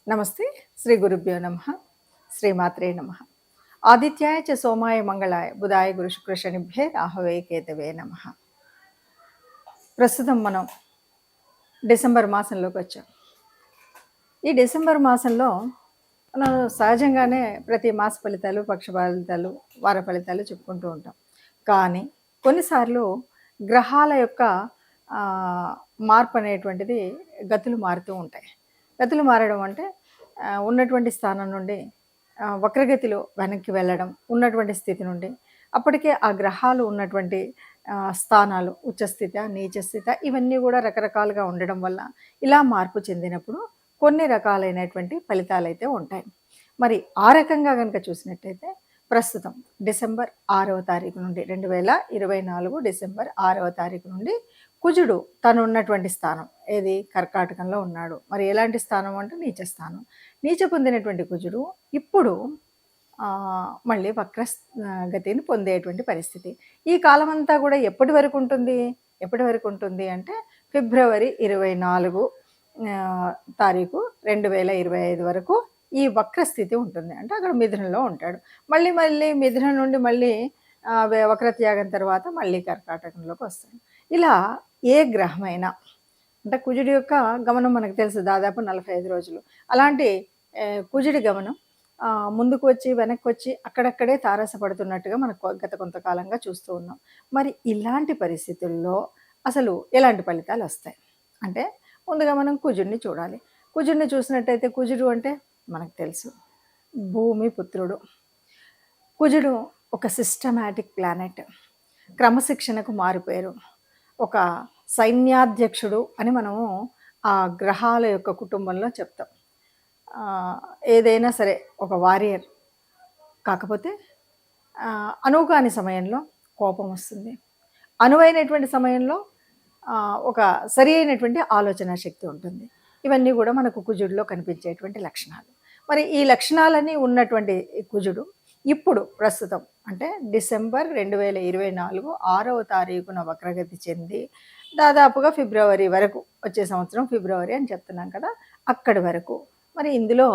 నమస్తే. శ్రీ గురుభ్యో నమః. శ్రీమాత్రే నమః. ఆదిత్యాయ చ సోమాయ మంగళాయ బుధాయ గురు శుక్ర శనిభ్యే రాహవే కేతవే నమః. ప్రస్తుతం మనం డిసెంబర్ మాసంలోకి వచ్చాం. ఈ డిసెంబర్ మాసంలో మనం సహజంగానే ప్రతి మాస ఫలితాలు, పక్ష ఫలితాలు, వార ఫలితాలు చెప్పుకుంటూ ఉంటాం. కానీ కొన్నిసార్లు గ్రహాల యొక్క మార్పు అనేటువంటిది గతులు మారుతూ ఉంటాయి. గతులు మారడం అంటే ఉన్నటువంటి స్థానం నుండి వక్రగతిలో వెనక్కి వెళ్ళడం, ఉన్నటువంటి స్థితి నుండి అప్పటికే ఆ గ్రహాలు ఉన్నటువంటి స్థానాలు ఉచ్చస్థిత, నీచస్థిత ఇవన్నీ కూడా రకరకాలుగా ఉండడం వల్ల ఇలా మార్పు చెందినప్పుడు కొన్ని రకాలైనటువంటి ఫలితాలైతే ఉంటాయి. మరి ఆ రకంగా కనుక చూసినట్టయితే ప్రస్తుతం డిసెంబర్ 6వ తారీఖు నుండి 2024 డిసెంబర్ 6వ తారీఖు నుండి కుజుడు తను ఉన్నటువంటి స్థానం ఏది కర్కాటకంలో ఉన్నాడు. మరి ఎలాంటి స్థానం అంటే నీచ స్థానం. నీచ పొందినటువంటి కుజుడు ఇప్పుడు మళ్ళీ వక్ర గతిని పొందేటువంటి పరిస్థితి. ఈ కాలం అంతా కూడా ఎప్పటి వరకు ఉంటుంది అంటే ఫిబ్రవరి 24 తారీఖు 2025 వరకు ఈ వక్ర స్థితి ఉంటుంది. అంటే అక్కడ మిథునంలో ఉంటాడు. మళ్ళీ మిథునం నుండి మళ్ళీ వక్రత్యాగం తర్వాత మళ్ళీ కర్కాటకంలోకి వస్తాడు. ఇలా ఏ గ్రహమైనా అంటే కుజుడి యొక్క గమనం మనకు తెలుసు దాదాపు 45 రోజులు. అలాంటి కుజుడి గమనం ముందుకు వచ్చి వెనక్కి వచ్చి అక్కడక్కడే తారసపడుతున్నట్టుగా మనకు గత కొంతకాలంగా చూస్తూ ఉన్నాం. మరి ఇలాంటి పరిస్థితుల్లో అసలు ఎలాంటి ఫలితాలు వస్తాయి అంటే ముందుగా మనం కుజుడిని చూడాలి. కుజుడిని చూసినట్టయితే కుజుడు అంటే మనకు తెలుసు భూమి పుత్రుడు. కుజుడు ఒక సిస్టమాటిక్ ప్లానెట్, క్రమశిక్షణకు మారిపోయారు, ఒక సైన్యాధ్యక్షుడు అని మనము ఆ గ్రహాల యొక్క కుటుంబంలో చెప్తాం. ఏదైనా సరే ఒక వారియర్. కాకపోతే అనువుకాని సమయంలో కోపం వస్తుంది, అనువైనటువంటి సమయంలో ఒక సరి అయినటువంటి ఆలోచన శక్తి ఉంటుంది. ఇవన్నీ కూడా మనకు కుజుడిలో కనిపించేటువంటి లక్షణాలు. మరి ఈ లక్షణాలన్నీ ఉన్నటువంటి కుజుడు ఇప్పుడు ప్రస్తుతం అంటే డిసెంబర్ 2024 6వ తారీఖున వక్రగతి చెంది దాదాపుగా ఫిబ్రవరి వరకు, వచ్చే సంవత్సరం ఫిబ్రవరి అని చెప్తున్నాం కదా, అక్కడి వరకు మరి ఇందులో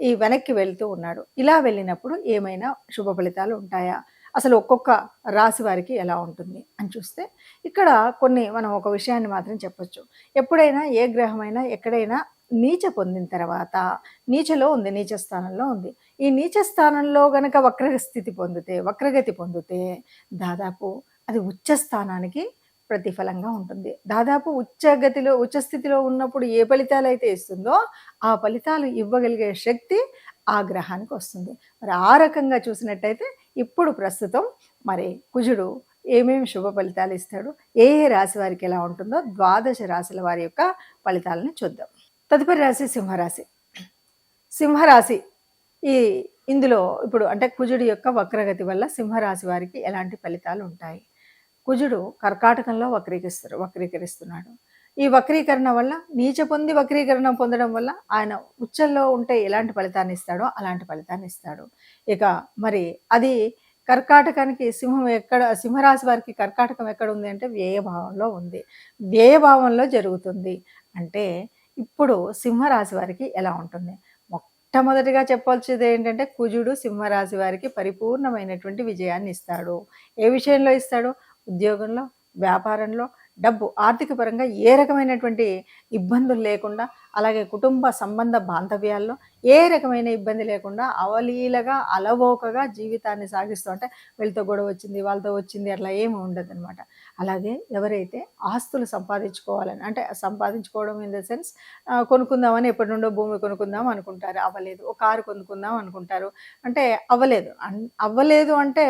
ఈ వెనక్కి వెళ్తూ ఉన్నాడు. ఇలా వెళ్ళినప్పుడు ఏమైనా శుభ ఫలితాలు ఉంటాయా, అసలు ఒక్కొక్క రాశి వారికి ఎలా ఉంటుంది అని చూస్తే ఇక్కడ కొన్ని మనం ఒక విషయాన్ని మాత్రం చెప్పొచ్చు. ఎప్పుడైనా ఏ గ్రహమైనా ఎక్కడైనా నీచ పొందిన తర్వాత నీచలో ఉంది, నీచ స్థానంలో ఉంది. ఈ నీచ స్థానంలో గనక వక్రగతి పొందితే దాదాపు అది ఉచ్చ స్థానానికి ప్రతిఫలంగా ఉంటుంది. దాదాపు ఉచ్చస్థితిలో ఉన్నప్పుడు ఏ ఫలితాలు అయితే ఇస్తుందో ఆ ఫలితాలు ఇవ్వగలిగే శక్తి ఆ గ్రహానికి వస్తుంది. మరి ఆ రకంగా చూసినట్టయితే ఇప్పుడు ప్రస్తుతం మరి కుజుడు ఏమేమి శుభ ఫలితాలు ఇస్తాడు, ఏ రాశి వారికి ఎలా ఉంటుందో 12 రాశుల వారి యొక్క ఫలితాలను చూద్దాం. తదుపరి రాశి సింహరాశి. సింహరాశి ఇందులో ఇప్పుడు అంటే కుజుడి యొక్క వక్రగతి వల్ల సింహరాశి వారికి ఎలాంటి ఫలితాలు ఉంటాయి. కుజుడు కర్కాటకంలో వక్రీకరిస్తున్నాడు. ఈ వక్రీకరణ వల్ల నీచ పొంది వక్రీకరణ పొందడం వల్ల ఆయన ఉచ్చల్లో ఉంటే ఎలాంటి ఫలితాన్ని ఇస్తాడో అలాంటి ఫలితాన్ని ఇస్తాడు. ఇక మరి అది కర్కాటకానికి సింహరాశి వారికి కర్కాటకం ఎక్కడ ఉంది అంటే వ్యయభావంలో ఉంది. వ్యయభావంలో జరుగుతుంది అంటే ఇప్పుడు సింహరాశి వారికి ఎలా ఉంటుంది. మొట్టమొదటిగా చెప్పాల్సింది ఏంటంటే కుజుడు సింహరాశి వారికి పరిపూర్ణమైనటువంటి విజయాన్ని ఇస్తాడు. ఏ విషయంలో ఇస్తాడు? ఉద్యోగంలో, వ్యాపారంలో, డబ్బు ఆర్థిక పరంగా ఏ రకమైనటువంటి ఇబ్బందులు లేకుండా, అలాగే కుటుంబ సంబంధ బాంధవ్యాల్లో ఏ రకమైన ఇబ్బంది లేకుండా అవలీలగా అలవోకగా జీవితాన్ని సాగిస్తూ, అంటే వీళ్ళతో గొడవ వచ్చింది వాళ్ళతో వచ్చింది అట్లా ఏమి ఉండదు అనమాట. అలాగే ఎవరైతే ఆస్తులు సంపాదించుకోవాలని అంటే సంపాదించుకోవడం ఇన్ ద సెన్స్ కొనుక్కుందామని ఎప్పటి నుండో భూమి కొనుక్కుందాం అనుకుంటారు, అవ్వలేదు. ఒక కారు కొనుక్కుందాం అనుకుంటారు, అంటే అవ్వలేదు అంటే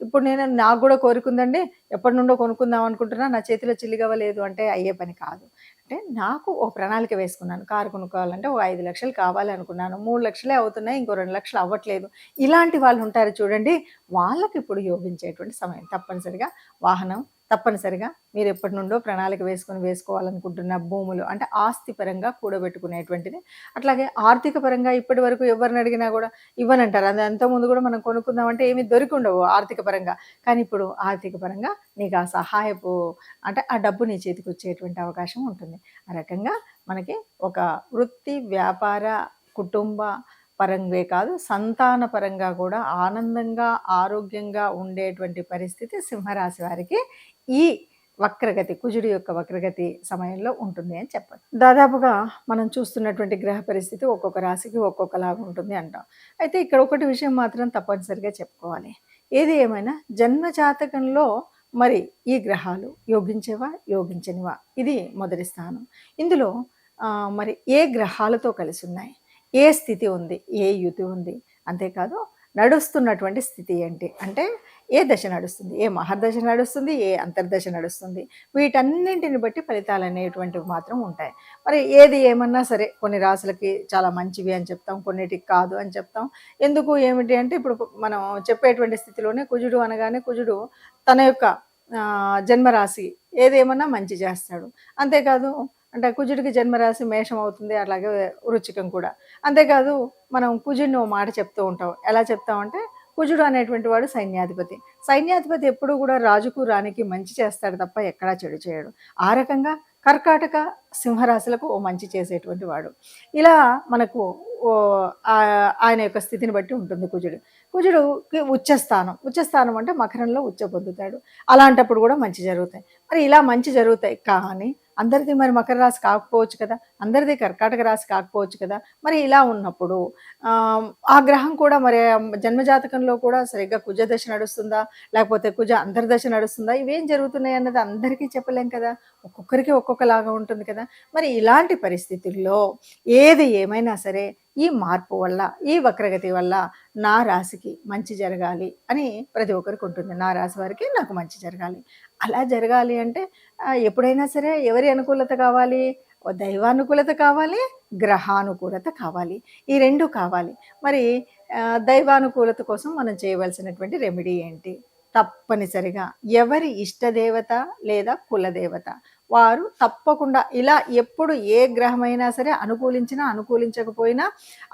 ఇప్పుడు నాకు కూడా కోరుకుందండి, ఎప్పటి నుండో కొనుక్కుందాం అనుకుంటున్నా, నా చేతిలో చిల్లిగవ్వలేదు అంటే అయ్యే పని కాదు. అంటే నాకు ఒక ప్రణాళిక వేసుకున్నాను, కారు కొనుక్కోవాలంటే ఒక 5 లక్షలు కావాలి అనుకున్నాను, 3 లక్షలే అవుతున్నాయి, ఇంకో 2 లక్షలు అవ్వట్లేదు. ఇలాంటి వాళ్ళు ఉంటారు చూడండి, వాళ్ళకి ఇప్పుడు యోగించేటువంటి సమయం. తప్పనిసరిగా వాహనం, తప్పనిసరిగా మీరు ఎప్పటి నుండో ప్రణాళిక వేసుకోవాలనుకుంటున్న భూములు అంటే ఆస్తి పరంగా కూడబెట్టుకునేటువంటిది. అట్లాగే ఆర్థిక పరంగా ఇప్పటి వరకు ఎవరిని అడిగినా కూడా ఇవ్వనంటారు. అది అంతకుముందు కూడా మనం కొనుక్కుందామంటే ఏమీ దొరికి ఉండవు ఆర్థిక పరంగా. కానీ ఇప్పుడు ఆర్థిక పరంగా నీకు ఆ సహాయపు అంటే ఆ డబ్బు నీ చేతికి వచ్చేటువంటి అవకాశం ఉంటుంది. ఆ రకంగా మనకి ఒక వృత్తి, వ్యాపార కుటుంబ పరంగా కాదు, సంతాన పరంగా కూడా ఆనందంగా, ఆరోగ్యంగా ఉండేటువంటి పరిస్థితి సింహరాశి వారికి ఈ వక్రగతి, కుజుడి యొక్క వక్రగతి సమయంలో ఉంటుంది అని చెప్పచ్చు. దాదాపుగా మనం చూస్తున్నటువంటి గ్రహ పరిస్థితి ఒక్కొక్క రాశికి ఒక్కొక్కలాగా ఉంటుంది అంటాం. అయితే ఇక్కడ ఒకటి విషయం మాత్రం తప్పనిసరిగా చెప్పుకోవాలి. ఏది ఏమైనా జన్మ జాతకంలో మరి ఈ గ్రహాలు యోగించేవా, యోగించనివా, ఇది మొదటి స్థానం. ఇందులో మరి ఏ గ్రహాలతో కలిసి ఉన్నాయి, ఏ స్థితి ఉంది, ఏ యుతి ఉంది, అంతేకాదు నడుస్తున్నటువంటి స్థితి ఏంటి, అంటే ఏ దశ నడుస్తుంది, ఏ మహర్దశ నడుస్తుంది, ఏ అంతర్దశ నడుస్తుంది, వీటన్నింటిని బట్టి ఫలితాలు అనేటువంటివి మాత్రం ఉంటాయి. మరి ఏది ఏమన్నా సరే కొన్ని రాసులకి చాలా మంచివి అని చెప్తాం, కొన్నిటికి కాదు అని చెప్తాం. ఎందుకు ఏమిటి అంటే ఇప్పుడు మనం చెప్పేటువంటి స్థితిలోనే కుజుడు అనగానే కుజుడు తన యొక్క జన్మరాశి ఏదేమన్నా మంచి చేస్తాడు. అంతేకాదు అంటే కుజుడికి జన్మరాశి మేషం అవుతుంది, అలాగే వృచ్చికం కూడా. అంతేకాదు మనం కుజుడిని ఓ మాట చెప్తూ ఉంటాం. ఎలా చెప్తామంటే కుజుడు అనేటువంటి వాడు సైన్యాధిపతి. సైన్యాధిపతి ఎప్పుడు కూడా రాజుకు రాణికి మంచి చేస్తాడు తప్ప ఎక్కడా చెడు చేయడు. ఆ రకంగా కర్కాటక సింహరాశులకు ఓ మంచి చేసేటువంటి వాడు. ఇలా మనకు ఆయన యొక్క స్థితిని బట్టి ఉంటుంది కుజుడు. కుజుడుకి ఉచ్చస్థానం అంటే మకరంలో ఉచ్చ పొందుతాడు. అలాంటప్పుడు కూడా మంచి జరుగుతాయి. మరి ఇలా మంచి జరుగుతాయి కానీ అందరిది మరి మకర రాశి కాకపోవచ్చు కదా, అందరిది కర్కాటక రాశి కాకపోవచ్చు కదా. మరి ఇలా ఉన్నప్పుడు ఆ గ్రహం కూడా మరి జన్మజాతకంలో కూడా సరిగ్గా కుజ దశ నడుస్తుందా, లేకపోతే కుజ అంతర్దశ నడుస్తుందా, ఇవేం జరుగుతున్నాయి అన్నది అందరికీ చెప్పలేం కదా, ఒక్కొక్కరికి ఒక్కొక్కలాగా ఉంటుంది కదా. మరి ఇలాంటి పరిస్థితుల్లో ఏది ఏమైనా సరే ఈ మార్పు వల్ల, ఈ వక్రగతి వల్ల నా రాశికి మంచి జరగాలి అని ప్రతి ఒక్కరికి ఉంటుంది. నా రాశి వారికి నాకు మంచి జరగాలి. అలా జరగాలి అంటే ఎప్పుడైనా సరే ఎవరి అనుకూలత కావాలి, దైవానుకూలత కావాలి, గ్రహానుకూలత కావాలి. ఈ రెండు కావాలి. మరి దైవానుకూలత కోసం మనం చేయవలసినటువంటి రెమెడీ ఏంటి? తప్పనిసరిగా ఎవరి ఇష్టదేవత లేదా కులదేవత వారు తప్పకుండా ఇలా ఎప్పుడు ఏ గ్రహమైనా సరే అనుకూలించినా అనుకూలించకపోయినా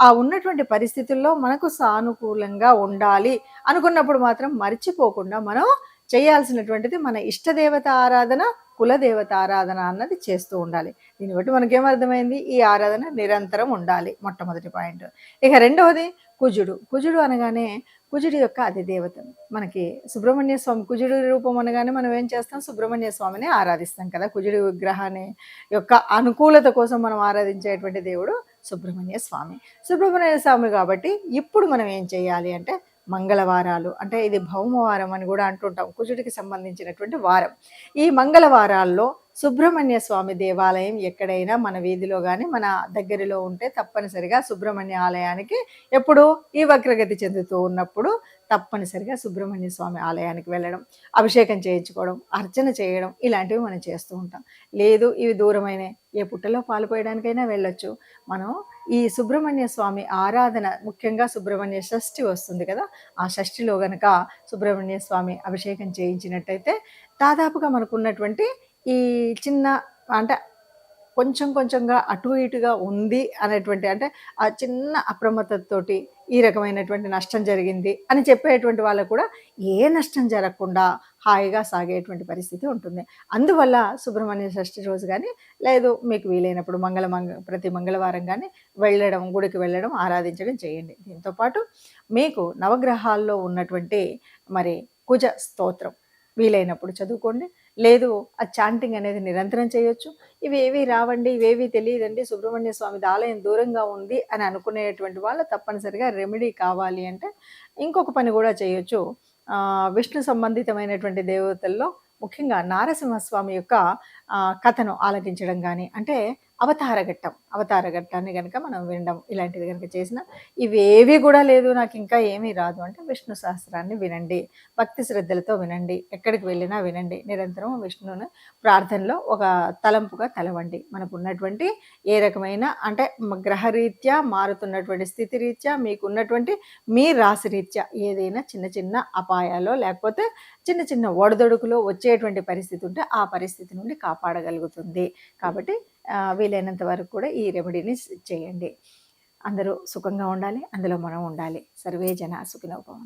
ఆ ఉన్నటువంటి పరిస్థితుల్లో మనకు సానుకూలంగా ఉండాలి అనుకున్నప్పుడు మాత్రం మర్చిపోకుండా మనం చేయాల్సినటువంటిది మన ఇష్టదేవత ఆరాధన, కులదేవత ఆరాధన అన్నది చేస్తూ ఉండాలి. దీన్ని బట్టి మనకేమర్థమైంది, ఈ ఆరాధన నిరంతరం ఉండాలి, మొట్టమొదటి పాయింట్. ఇక రెండవది కుజుడు అనగానే కుజుడి యొక్క అధిదేవత మనకి సుబ్రహ్మణ్య స్వామి. కుజుడి రూపం అనగానే మనం ఏం చేస్తాం, సుబ్రహ్మణ్య స్వామిని ఆరాధిస్తాం కదా. కుజుడి విగ్రహాన్ని యొక్క అనుకూలత కోసం మనం ఆరాధించేటువంటి దేవుడు సుబ్రహ్మణ్య స్వామి కాబట్టి ఇప్పుడు మనం ఏం చేయాలి అంటే మంగళవారాలు, అంటే ఇది భౌమవారం అని కూడా అంటుంటాం, కుజుడికి సంబంధించినటువంటి వారం. ఈ మంగళవారాల్లో సుబ్రహ్మణ్య స్వామి దేవాలయం ఎక్కడైనా మన వీధిలో కానీ మన దగ్గరలో ఉంటే తప్పనిసరిగా సుబ్రహ్మణ్య ఆలయానికి ఎప్పుడు ఈ వక్రగతి చెందుతూ ఉన్నప్పుడు తప్పనిసరిగా సుబ్రహ్మణ్య స్వామి ఆలయానికి వెళ్ళడం, అభిషేకం చేయించుకోవడం, అర్చన చేయడం, ఇలాంటివి మనం చేస్తూ ఉంటాం. లేదు ఇవి దూరమైన ఏ పుట్టలో పాల్పోయడానికైనా వెళ్ళొచ్చు. మనం ఈ సుబ్రహ్మణ్య స్వామి ఆరాధన, ముఖ్యంగా సుబ్రహ్మణ్య షష్ఠి వస్తుంది కదా, ఆ షష్ఠిలో గనక సుబ్రహ్మణ్య స్వామి అభిషేకం చేయించినట్టయితే దాదాపుగా మనకున్నటువంటి ఈ చిన్న అంటే కొంచెంగా అటు ఇటుగా ఉంది అనేటువంటి, అంటే ఆ చిన్న అప్రమత్తతోటి ఈ రకమైనటువంటి నష్టం జరిగింది అని చెప్పేటువంటి వాళ్ళకు కూడా ఏ నష్టం జరగకుండా హాయిగా సాగేటువంటి పరిస్థితి ఉంటుంది. అందువల్ల సుబ్రహ్మణ్య షష్ఠి రోజు కానీ లేదు మీకు వీలైనప్పుడు ప్రతి మంగళవారం కానీ వెళ్ళడం, గుడికి వెళ్ళడం, ఆరాధించడం చేయండి. దీంతోపాటు మీకు నవగ్రహాల్లో ఉన్నటువంటి మరి కుజ స్తోత్రం వీలైనప్పుడు చదువుకోండి. లేదు ఆ చాంటింగ్ అనేది నిరంతరం చేయొచ్చు. ఇవేవి రావండి, ఇవేవి తెలియదండి, సుబ్రహ్మణ్య స్వామి ఆలయం దూరంగా ఉంది అని అనుకునేటువంటి వాళ్ళు తప్పనిసరిగా రెమెడీ కావాలి అంటే ఇంకొక పని కూడా చేయొచ్చు. విష్ణు సంబంధితమైనటువంటి దేవతల్లో ముఖ్యంగా నారసింహస్వామి యొక్క కథను ఆలకించడం కానీ, అంటే అవతారఘట్టాన్ని కనుక మనం వినడం, ఇలాంటివి కనుక చేసిన ఇవేవి కూడా లేదు నాకు ఇంకా ఏమీ రాదు అంటే విష్ణు సహస్రాన్ని వినండి, భక్తి శ్రద్ధలతో వినండి, ఎక్కడికి వెళ్ళినా వినండి, నిరంతరం విష్ణువుని ప్రార్థనలో ఒక తలంపుగా తలవండి. మనకు ఉన్నటువంటి ఏ రకమైన అంటే గ్రహరీత్యా మారుతున్నటువంటి స్థితి రీత్యా మీకున్నటువంటి మీ రాశి రీత్యా ఏదైనా చిన్న అపాయాలో లేకపోతే చిన్న ఒడదొడుకులో వచ్చేటువంటి పరిస్థితి ఉంటే ఆ పరిస్థితి నుండి కాపాడగలుగుతుంది. కాబట్టి వీలైనంత వరకు కూడా ఈ రెమెడీని చేయండి. అందరూ సుఖంగా ఉండాలి, అందులో మనం ఉండాలి. సర్వే జన సుఖినో భవంతు.